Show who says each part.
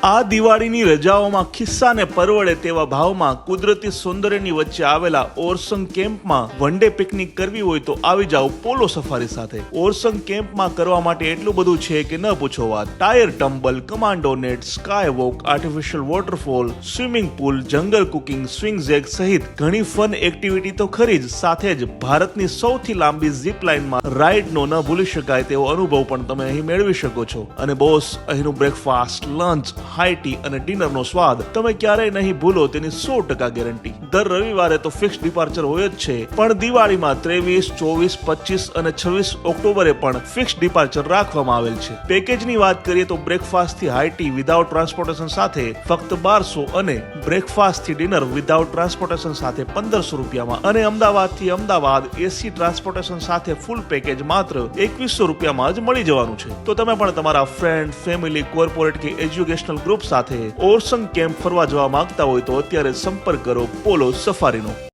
Speaker 1: આ દિવાળીની રજાઓમાં ખિસ્સાને પરવડે તેવા ભાવમાં કુદરતી સૌંદર્યની વચ્ચે આવેલા ઓરસંગ કેમ્પમાં વન ડે પિકનિક કરવી હોય તો આવી જાઓ પોલો સફારી સાથે। ઓરસંગ કેમ્પમાં કરવા માટે એટલું બધું છે કે ન પૂછો વાત। Tyre tumble, commando net, sky walk, artificial waterfall, swimming pool, jungle cooking, swing Jack સહિત ઘણી ફન એક્ટિવિટી તો ખરી જ, સાથે જ ભારતની સૌથી લાંબી ઝીપ લાઇનમાં રાઇડનો ન ભૂલી શકાય તેવો અનુભવ પણ તમે અહીં મેળવી શકો છો। અને બોસ, અહીંનું બ્રેકફાસ્ટ, લંચ, હાઈ ટી અને ડિનરનો સ્વાદ તમે ક્યારેય નહીં ભૂલો તેની 100% ગેરંટી। દર રવિવારે તો ફિક્સ ડિપાર્ચર હોય જ છે, પણ દિવાળીમાં 23, 24, 25 અને 26 ઓક્ટોબરે પણ ફિક્સ ડિપાર્ચર રાખવામાં આવેલ છે। પેકેજની વાત કરીએ તો બ્રેકફાસ્ટ થી હાઈ ટી વિધાઉટ ટ્રાન્સપોર્ટેશન સાથે ફક્ત 1200 અને બ્રેકફાસ્ટ થી ડિનર વિધાઉટ ટ્રાન્સપોર્ટેશન સાથે 1500 રૂપિયામાં અને અમદાવાદ થી અમદાવાદ એસી ટ્રાન્સપોર્ટેશન સાથે ફૂલ પેકેજ માત્ર 2100 રૂપિયામાં જ મળી જવાનું છે। તો તમે પણ તમારા ફ્રેન્ડ, ફેમિલી, કોર્પોરેટ કે એજ્યુકેશનલ ગ્રુપ સાથે ઓરસંગ કેમ્પ ફરવા જવા માંગતા હોય તો અત્યારે સંપર્ક કરો પોલો સફારીનો।